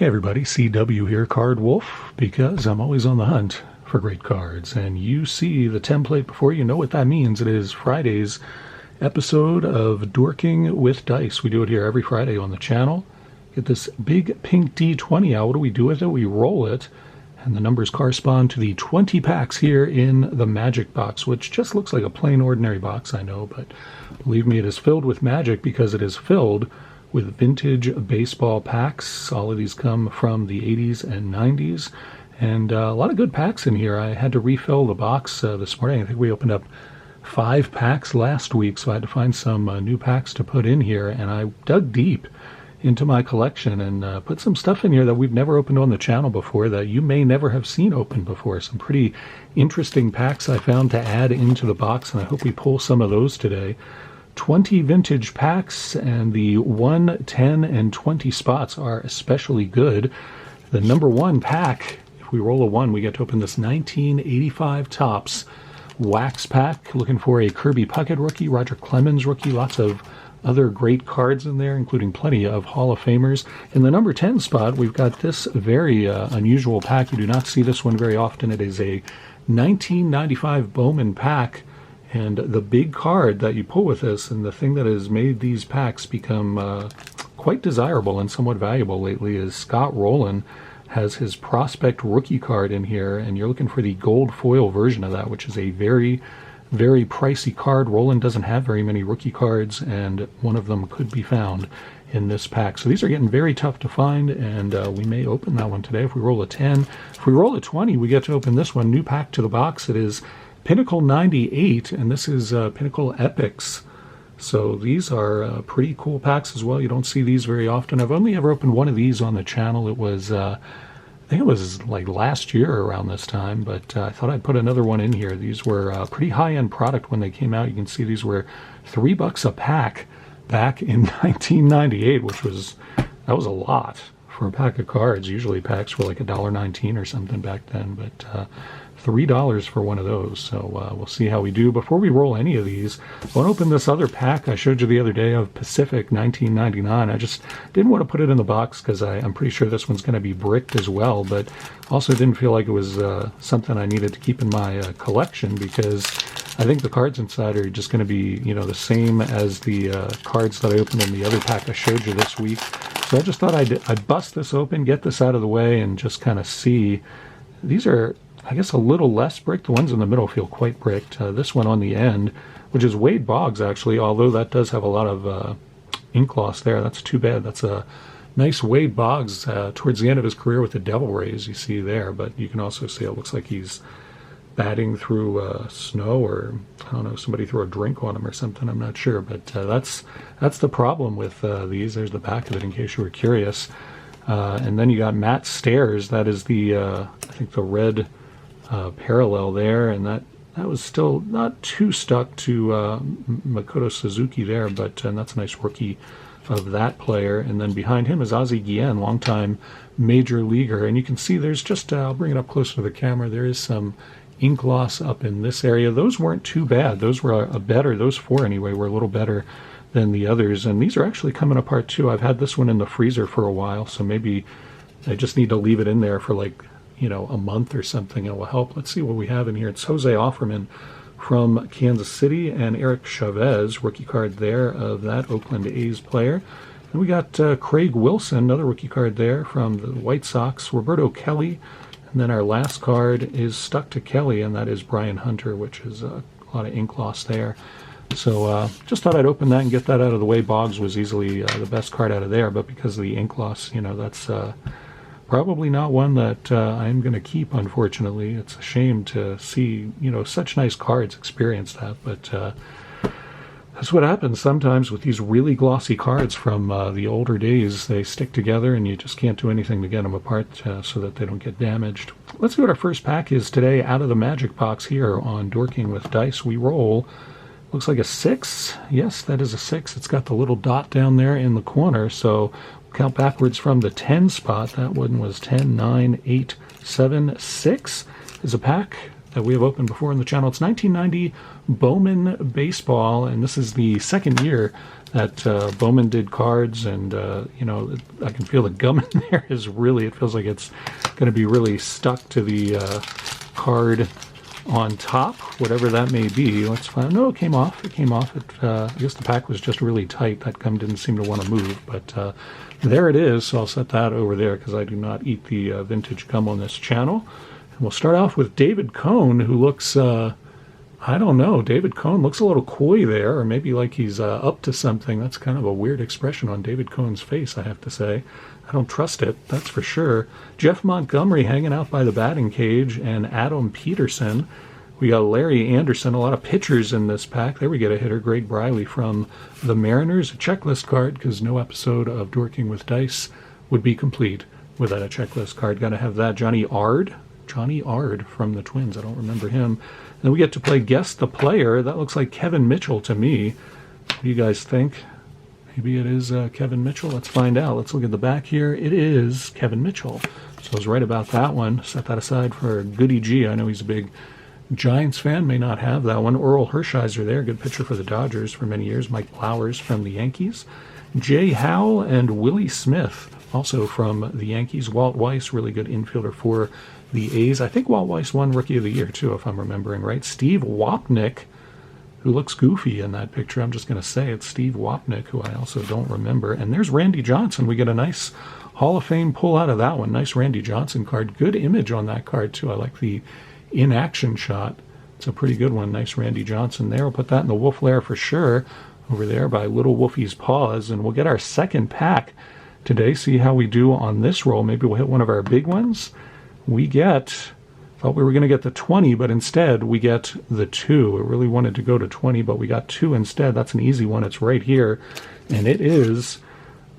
Hey everybody, CW here, Card Wolf, because I'm always on the hunt for great cards. And you see the template before you know what that means. It is Friday's episode of Dorking with Dice. We do it here every Friday on the channel. Get this big pink D20 out. What do we do with it? We roll it, and the numbers correspond to the 20 packs here in the magic box, which just looks like a plain ordinary box, I know, but believe me, it is filled with magic because it is filled with vintage baseball packs. All of these come from the 80s and 90s, and a lot of good packs in here. I had to refill the box this morning. I think we opened up 5 packs last week, so I had to find some new packs to put in here, and I dug deep into my collection and put some stuff in here that we've never opened on the channel before, that you may never have seen open before. Some pretty interesting packs I found to add into the box, and I hope we pull some of those today. 20 vintage packs, and the 1, 10, and 20 spots are especially good. The number 1 pack, if we roll a 1, we get to open this 1985 Topps wax pack. Looking for a Kirby Puckett rookie, Roger Clemens rookie, lots of other great cards in there, including plenty of Hall of Famers. In the number 10 spot, we've got this very unusual pack. You do not see this one very often. It is a 1995 Bowman pack. And the big card that you pull with this, and the thing that has made these packs become quite desirable and somewhat valuable lately, is Scott Rowland has his prospect rookie card in here, and you're looking for the gold foil version of that, which is a very, very pricey card. Rowland doesn't have very many rookie cards, and one of them could be found in this pack. So these are getting very tough to find, and we may open that one today if we roll a 10. If we roll a 20, we get to open this one. New pack to the box. It is Pinnacle 98, and this is Pinnacle Epics. So these are pretty cool packs as well. You don't see these very often. I've only ever opened one of these on the channel. It was, I think it was like last year around this time, but I thought I'd put another one in here. These were pretty high-end product when they came out. You can see these were $3 a pack back in 1998, which was, that was a lot for a pack of cards. Usually packs were like $1.19 or something back then, but $3 for one of those. So we'll see how we do. Before we roll any of these, I want to open this other pack I showed you the other day of Pacific 1999. I just didn't want to put it in the box because I'm pretty sure this one's going to be bricked as well, but also didn't feel like it was something I needed to keep in my collection, because I think the cards inside are just going to be, you know, the same as the cards that I opened in the other pack I showed you this week. So I just thought I'd bust this open, get this out of the way, and just kind of see. These are, I guess, a little less bricked. The ones in the middle feel quite bricked. This one on the end, which is Wade Boggs, actually, although that does have a lot of ink loss there. That's too bad. That's a nice Wade Boggs towards the end of his career with the Devil Rays, you see there. But you can also see it looks like he's batting through snow, or I don't know, somebody threw a drink on him or something. I'm not sure. But that's the problem with these. There's the back of it in case you were curious. And then you got Matt Stairs. That is the, I think, the red parallel there, and that was still not too stuck to Makoto Suzuki there, but and that's a nice rookie of that player. And then behind him is Ozzie Guillen, longtime major leaguer, and you can see there's just, I'll bring it up closer to the camera, there is some ink loss up in this area. Those weren't too bad. Those were a better, those 4 anyway, were a little better than the others, and these are actually coming apart too. I've had this one in the freezer for a while, so maybe I just need to leave it in there for like, you know, a month or something. It will help. Let's see what we have in here. It's Jose Offerman from Kansas City, and Eric Chavez, rookie card there of that Oakland A's player. And we got Craig Wilson, another rookie card there from the White Sox, Roberto Kelly, and then our last card is stuck to Kelly, and that is Brian Hunter, which is a lot of ink loss there. So just thought I'd open that and get that out of the way. Boggs was easily the best card out of there, but because of the ink loss, you know, that's probably not one that I'm going to keep, unfortunately. It's a shame to see, you know, such nice cards experience that, but that's what happens sometimes with these really glossy cards from the older days. They stick together and you just can't do anything to get them apart so that they don't get damaged. Let's see what our first pack is today out of the magic box here on Dorking with Dice. We roll, looks like a 6. Yes, that is a 6. It's got the little dot down there in the corner, so count backwards from the 10 spot. That one was 10, 9, 8, 7, 6 is a pack. that we have opened before on the channel. It's 1990 Bowman Baseball, and this is the second year that Bowman did cards, and I can feel the gum in there is really, it feels like it's going to be really stuck to the card on top, whatever that may be. Let's find. No, it came off. I guess the pack was just really tight. That gum didn't seem to want to move, but there it is. So I'll set that over there because I do not eat the vintage gum on this channel. And we'll start off with David Cohn, who looks, I don't know, David Cohn looks a little coy there, or maybe like he's up to something. That's kind of a weird expression on David Cohn's face, I have to say. I don't trust it, that's for sure. Jeff Montgomery hanging out by the batting cage, and Adam Peterson. We got Larry Anderson, a lot of pitchers in this pack. There we get a hitter, Greg Briley from the Mariners. A checklist card, because no episode of Dorking with Dice would be complete without a checklist card. Got to have that. Johnny Ard from the Twins. I don't remember him. Then we get to play Guess the Player. That looks like Kevin Mitchell to me. What do you guys think? Maybe it is Kevin Mitchell. Let's find out. Let's look at the back here. It is Kevin Mitchell. So I was right about that one. Set that aside for Goody G. I know he's a big Giants fan. May not have that one. Earl Hershiser there. Good pitcher for the Dodgers for many years. Mike Flowers from the Yankees. Jay Howell and Willie Smith, also from the Yankees. Walt Weiss, really good infielder for the A's. I think Walt Weiss won Rookie of the Year, too, if I'm remembering right. Steve Wapnick, who looks goofy in that picture. I'm just going to say it's Steve Wapnick, who I also don't remember. And there's Randy Johnson. We get a nice Hall of Fame pull out of that one. Nice Randy Johnson card. Good image on that card, too. I like the in-action shot. It's a pretty good one. Nice Randy Johnson there. We'll put that in the Wolf Lair for sure over there by Little Wolfie's Paws. And we'll get our second pack today. See how we do on this roll. Maybe we'll hit one of our big ones. We get, thought we were going to get the 20, but instead we get the 2. It really wanted to go to 20, but we got 2 instead. That's an easy one. It's right here. And it is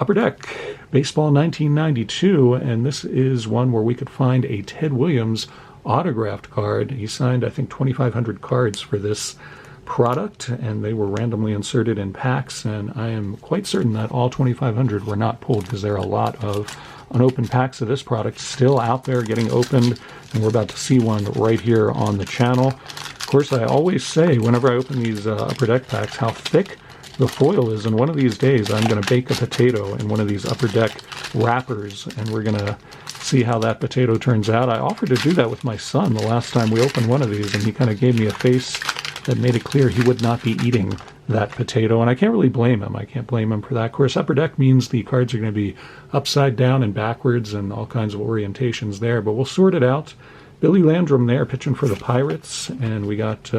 Upper Deck Baseball 1992. And this is one where we could find a Ted Williams autographed card. He signed, I think, 2,500 cards for this product, and they were randomly inserted in packs. And I am quite certain that all 2,500 were not pulled, because there are a lot of unopened packs of this product still out there getting opened, and we're about to see one right here on the channel. Of course, I always say whenever I open these Upper Deck packs how thick the foil is, and one of these days I'm going to bake a potato in one of these Upper Deck wrappers, and we're going to see how that potato turns out. I offered to do that with my son the last time we opened one of these, and he kind of gave me a face that made it clear he would not be eating that potato, and I can't really blame him. I can't blame him for that. Of course, Upper Deck means the cards are going to be upside down and backwards and all kinds of orientations there, but we'll sort it out. Billy Landrum there pitching for the Pirates, and we got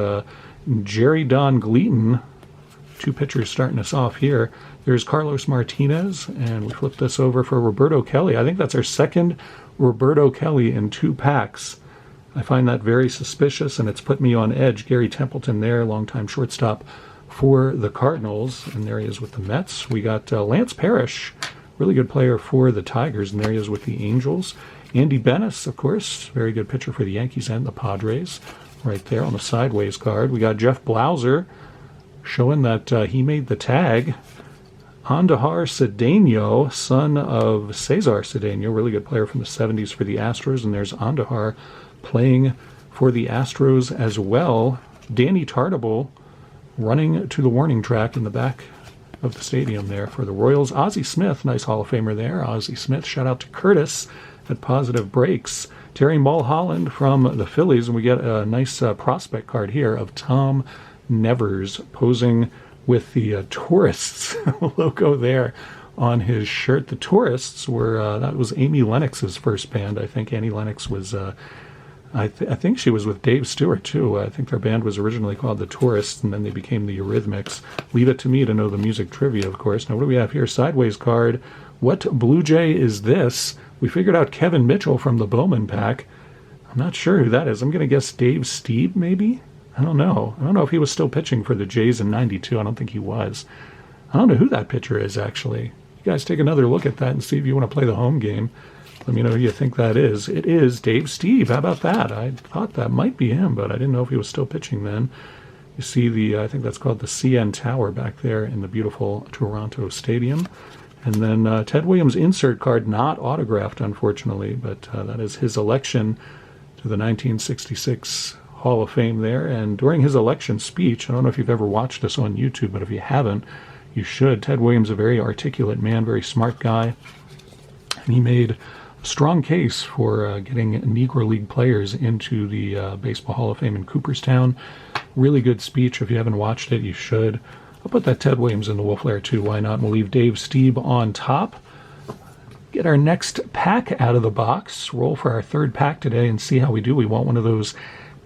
Jerry Don Gleaton, 2 pitchers starting us off here. There's Carlos Martinez, and we flip this over for Roberto Kelly. I think that's our second Roberto Kelly in 2 packs. I find that very suspicious, and it's put me on edge. Gary Templeton there, longtime shortstop for the Cardinals, and there he is with the Mets. We got Lance Parrish, really good player for the Tigers, and there he is with the Angels. Andy Benes, of course, very good pitcher for the Yankees and the Padres, right there on the sideways card. We got Jeff Blauser, showing that he made the tag. Andahar Cedeno, son of Cesar Cedeno, really good player from the 70s for the Astros, and there's Andahar playing for the Astros as well. Danny Tartabull running to the warning track in the back of the stadium there for the Royals. Ozzie Smith, nice Hall of Famer there. Ozzie Smith, shout out to Curtis at Positive Breaks. Terry Mulholland from the Phillies, and we get a nice prospect card here of Tom Nevers posing with the Tourists logo there on his shirt. The Tourists were, that was Amy Lennox's first band. I think Annie Lennox was, I think she was with Dave Stewart, too. I think their band was originally called The Tourists, and then they became the Eurythmics. Leave it to me to know the music trivia, of course. Now, what do we have here? Sideways card. What Blue Jay is this? We figured out Kevin Mitchell from the Bowman pack. I'm not sure who that is. I'm going to guess Dave Stieb, maybe? I don't know. I don't know if he was still pitching for the Jays in 92. I don't think he was. I don't know who that pitcher is, actually. You guys take another look at that and see if you want to play the home game. Let me know who you think that is. It is Dave Stieb. How about that? I thought that might be him, but I didn't know if he was still pitching then. You see the, I think that's called the CN Tower back there in the beautiful Toronto Stadium. And then Ted Williams' insert card, not autographed, unfortunately, but that is his election to the 1966 Hall of Fame there. And during his election speech, I don't know if you've ever watched this on YouTube, but if you haven't, you should. Ted Williams, a very articulate man, very smart guy. And he made a strong case for getting Negro League players into the Baseball Hall of Fame in Cooperstown. Really good speech. If you haven't watched it, you should. I'll put that Ted Williams in the Wolf Lair too. Why not? We'll leave Dave Steeb on top. Get our next pack out of the box. Roll for our third pack today and see how we do. We want one of those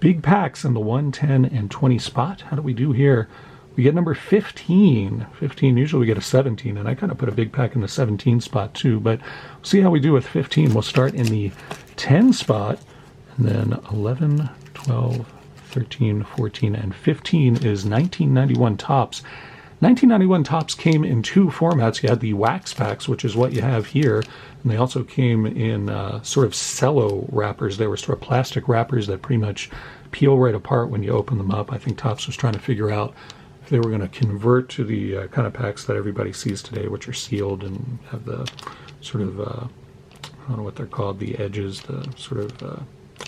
big packs in the 1, 10, and 20 spot. How do we do here? We get number 15. 15, usually we get a 17, and I kind of put a big pack in the 17 spot too, but we'll see how we do with 15. We'll start in the 10 spot, and then 11, 12, 13, 14, and 15 is 1991 Topps. 1991 Topps came in two formats. You had the wax packs, which is what you have here, and they also came in sort of cello wrappers. They were sort of plastic wrappers that pretty much peel right apart when you open them up. I think Topps was trying to figure out if they were going to convert to the kind of packs that everybody sees today, which are sealed and have the sort of, I don't know what they're called, the edges, the sort of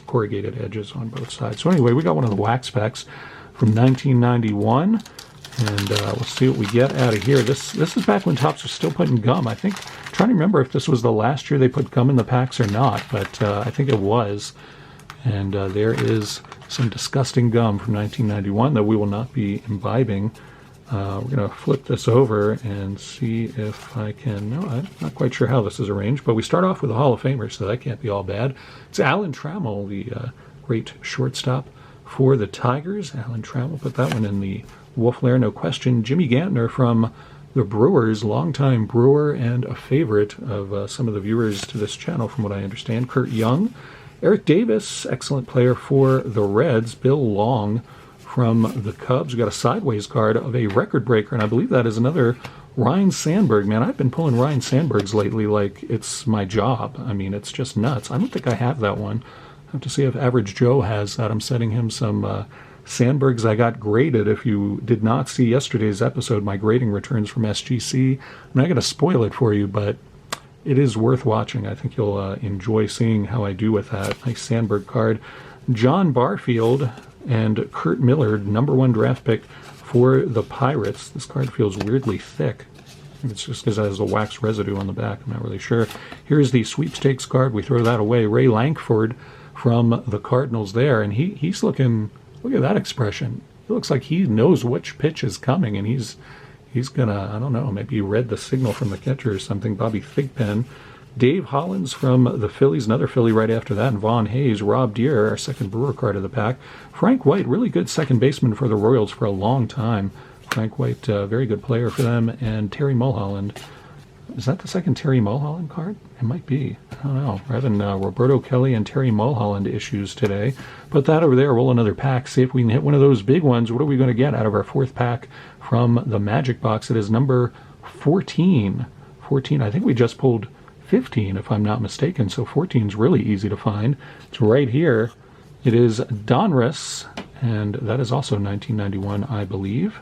corrugated edges on both sides. So anyway, we got one of the wax packs from 1991, and we'll see what we get out of here. This is back when Topps was still putting gum. I think, I'm trying to remember if this was the last year they put gum in the packs or not, but I think it was. And there is some disgusting gum from 1991 that we will not be imbibing. We're going to flip this over and see if I can. No, I'm not quite sure how this is arranged, but we start off with a Hall of Famer, so that can't be all bad. It's Alan Trammell, the great shortstop for the Tigers. Alan Trammell, put that one in the Wolf Lair, no question. Jimmy Gantner from the Brewers, longtime Brewer and a favorite of some of the viewers to this channel, from what I understand. Kurt Young. Eric Davis, excellent player for the Reds. Bill Long from the Cubs. We got a sideways card of a record breaker, and I believe that is another Ryne Sandberg. Man, I've been pulling Ryne Sandbergs lately like it's my job. I mean, it's just nuts. I don't think I have that one. I have to see if Average Joe has that. I'm sending him some Sandbergs I got graded. If you did not see yesterday's episode, my grading returns from SGC, and I got to spoil it for you, but it is worth watching. I think you'll enjoy seeing how I do with that. Nice Sandberg card. John Barfield and Kurt Millard, #1 draft pick for the Pirates. This card feels weirdly thick. I think it's just because it has a wax residue on the back. I'm not really sure. Here's the sweepstakes card. We throw that away. Ray Lankford from the Cardinals there, and he's looking. Look at that expression. It looks like he knows which pitch is coming, and he's gonna, I don't know, maybe he read the signal from the catcher or something. Bobby Thigpen. Dave Hollins from the Phillies, another Philly right after that, and Vaughn Hayes. Rob Deere, our second Brewer card of the pack. Frank White, really good second baseman for the Royals for a long time. Frank White, very good player for them. And Terry Mulholland. Is that the second Terry Mulholland card? It might be. I don't know. We're having Roberto Kelly and Terry Mulholland issues today. Put that over there, roll another pack, see if we can hit one of those big ones. What are we going to get out of our fourth pack from the Magic Box? It is number 14. 14, I think we just pulled 15, if I'm not mistaken, so 14 is really easy to find. It's right here. It is Donruss, and that is also 1991, I believe.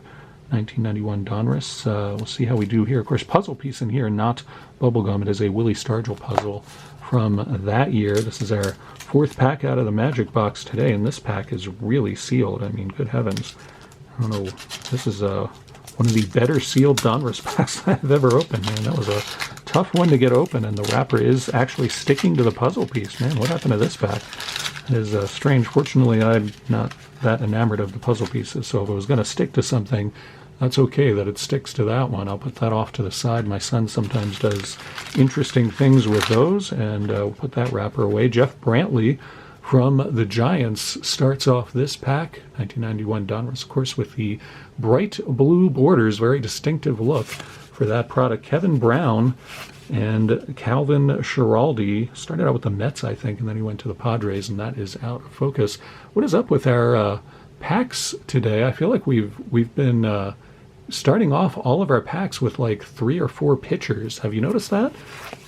1991 Donruss. We'll see how we do here. Of course, puzzle piece in here, not bubblegum. It is a Willie Stargell puzzle from that year. This is our fourth pack out of the Magic Box today, and this pack is really sealed. I mean, good heavens. I don't know. This is one of the better sealed Donruss packs I've ever opened, man. That was a tough one to get open, and the wrapper is actually sticking to the puzzle piece. Man, what happened to this pack? It is strange. Fortunately, I'm not that enamored of the puzzle pieces, so if it was going to stick to something, that's okay that it sticks to that one. I'll put that off to the side. My son sometimes does interesting things with those, and we'll put that wrapper away. Jeff Brantley from the Giants starts off this pack. 1991 Donruss, of course, with the bright blue borders. Very distinctive look for that product. Kevin Brown and Calvin Schiraldi started out with the Mets, I think, and then he went to the Padres, and that is out of focus. What is up with our packs today? I feel like we've been starting off all of our packs with like 3 or 4 pitchers. Have you noticed that?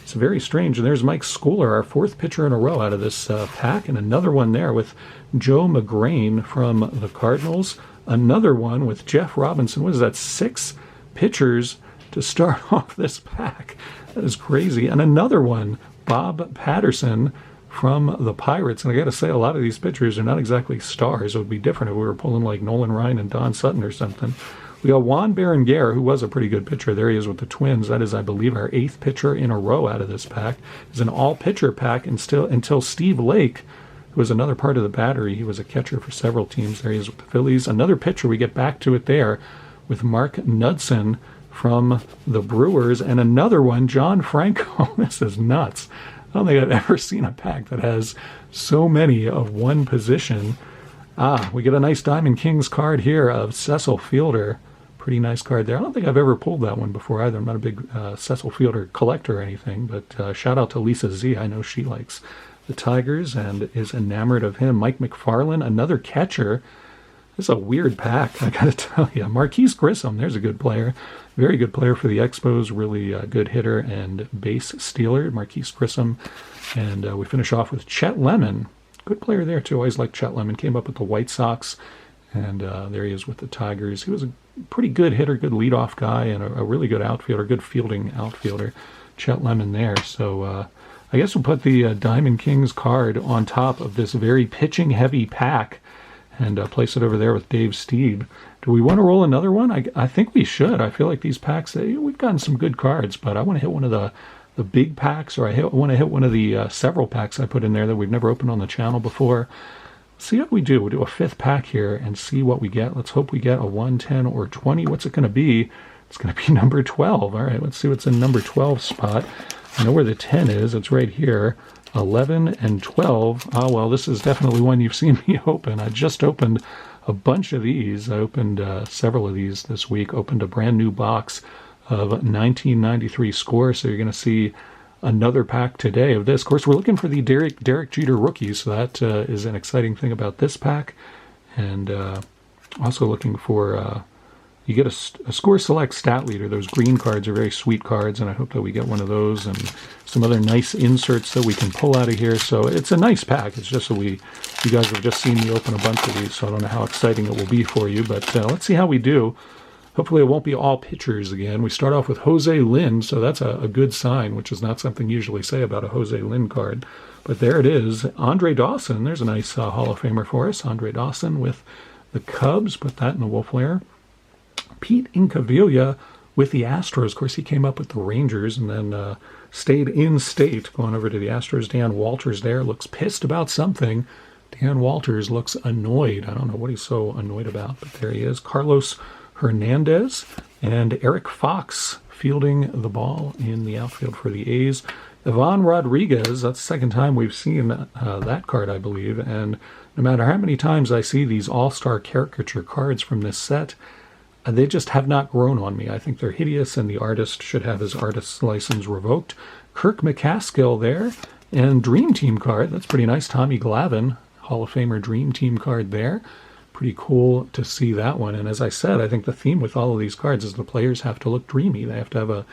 It's very strange. And there's Mike Schooler, our 4th pitcher in a row out of this pack, and another one there with Joe McGrain from the Cardinals. Another one with Jeff Robinson. What is that, 6 pitchers to start off this pack? That is crazy. And another one, Bob Patterson, from the Pirates. And I got to say, a lot of these pitchers are not exactly stars. It would be different if we were pulling like Nolan Ryan and Don Sutton or something. We got Juan Berenguer, who was a pretty good pitcher. There he is with the Twins. That is, I believe, our 8th pitcher in a row out of this pack. It's an all-pitcher pack until Steve Lake, who was another part of the battery. He was a catcher for several teams. There he is with the Phillies. Another pitcher, we get back to it there, with Mark Knudsen from the Brewers. And another one, John Franco. This is nuts. I don't think I've ever seen a pack that has so many of one position. We get a nice Diamond Kings card here of Cecil Fielder. Pretty nice card there. I don't think I've ever pulled that one before either. I'm not a big Cecil Fielder collector or anything, but shout out to Lisa Z. I know she likes the Tigers and is enamored of him. Mike McFarland, another catcher. This is a weird pack, I got to tell you. Marquise Grissom, there's a good player. Very good player for the Expos. Really good hitter and base stealer, Marquise Grissom. And we finish off with Chet Lemon. Good player there, too. Always liked Chet Lemon. Came up with the White Sox. And there he is with the Tigers. He was a pretty good hitter, good leadoff guy, and a really good outfielder, good fielding outfielder. Chet Lemon there. So I guess we'll put the Diamond Kings card on top of this very pitching-heavy pack and place it over there with Dave Steeb. Do we want to roll another one? I think we should. I feel like these packs, we've gotten some good cards, but I want to hit one of the big packs, or I want to hit one of the several packs I put in there that we've never opened on the channel before. See what we do. We'll do a 5th pack here and see what we get. Let's hope we get a 1, 10, or 20. What's it going to be? It's going to be number 12. All right, let's see what's in number 12 spot. I know where the 10 is. It's right here. 11 and 12. Oh, well, this is definitely one you've seen me open. I just opened a bunch of these. I opened several of these this week. Opened a brand new box of 1993 score. So you're going to see another pack today of this. Of course, we're looking for the Derek Jeter rookies, so that is an exciting thing about this pack. And also looking for, you get a score select stat leader. Those green cards are very sweet cards, and I hope that we get one of those and some other nice inserts that we can pull out of here. So it's a nice pack. It's just that you guys have just seen me open a bunch of these, so I don't know how exciting it will be for you, but let's see how we do. Hopefully it won't be all pitchers again. We start off with Jose Lynn, so that's a good sign, which is not something you usually say about a Jose Lynn card. But there it is. Andre Dawson, there's a nice Hall of Famer for us. Andre Dawson with the Cubs, put that in the Wolf layer. Pete Incaviglia with the Astros. Of course, he came up with the Rangers and then stayed in state, going over to the Astros. Dan Walters there looks pissed about something. Dan Walters looks annoyed. I don't know what he's so annoyed about, but there he is. Carlos Hernandez and Eric Fox fielding the ball in the outfield for the A's. Ivan Rodriguez, that's the second time we've seen that card, I believe. And no matter how many times I see these all-star caricature cards from this set, they just have not grown on me. I think they're hideous, and the artist should have his artist's license revoked. Kirk McCaskill there, and Dream Team card. That's pretty nice. Tommy Glavine, Hall of Famer Dream Team card there. Pretty cool to see that one. And as I said, I think the theme with all of these cards is the players have to look dreamy. They have to have a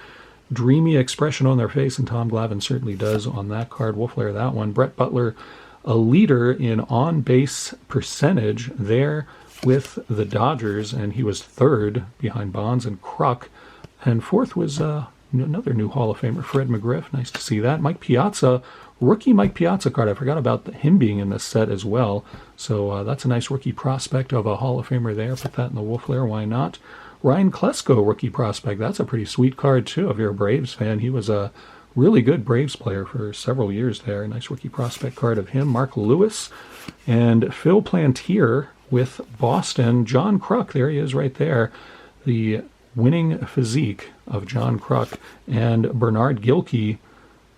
dreamy expression on their face, and Tom Glavine certainly does on that card. We'll flare that one. Brett Butler, a leader in on-base percentage there with the Dodgers, and he was 3rd behind Bonds and Kruk. And 4th was another new Hall of Famer, Fred McGriff. Nice to see that. Mike Piazza, rookie Mike Piazza card. I forgot about him being in this set as well. So that's a nice rookie prospect of a Hall of Famer there. Put that in the Wolf layer. Why not? Ryan Klesko, rookie prospect. That's a pretty sweet card, too, if you're a Braves fan. He was a really good Braves player for several years there. Nice rookie prospect card of him. Mark Lewis and Phil Plantier with Boston. John Kruk, there he is right there. The winning physique of John Kruk. And Bernard Gilkey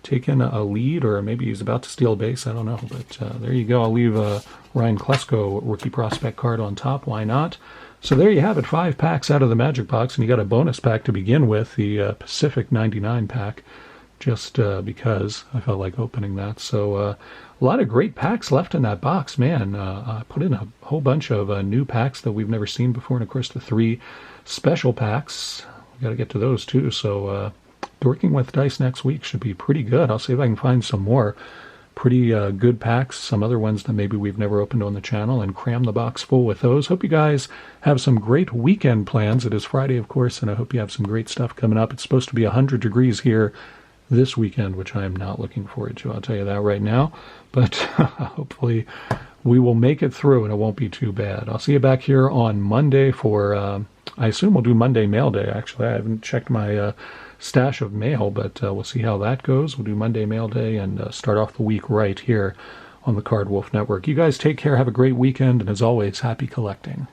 taking a lead, or maybe he's about to steal base. I don't know. But there you go. I'll leave Ryan Klesko rookie prospect card on top. Why not? So there you have it. 5 packs out of the Magic Box. And you got a bonus pack to begin with, the Pacific 99 pack, just because I felt like opening that. So a lot of great packs left in that box, man. I put in a whole bunch of new packs that we've never seen before, and of course the 3 special packs. We got to get to those too. So Dorking with Dice next week should be pretty good. I'll see if I can find some more pretty good packs, some other ones that maybe we've never opened on the channel, and cram the box full with those. Hope you guys have some great weekend plans. It is Friday, of course, and I hope you have some great stuff coming up. It's supposed to be 100 degrees here this weekend, which I am not looking forward to. I'll tell you that right now. But hopefully we will make it through and it won't be too bad. I'll see you back here on Monday for, I assume we'll do Monday mail day. Actually, I haven't checked my stash of mail, but we'll see how that goes. We'll do Monday mail day and start off the week right here on the Card Wolf Network. You guys take care. Have a great weekend. And as always, happy collecting.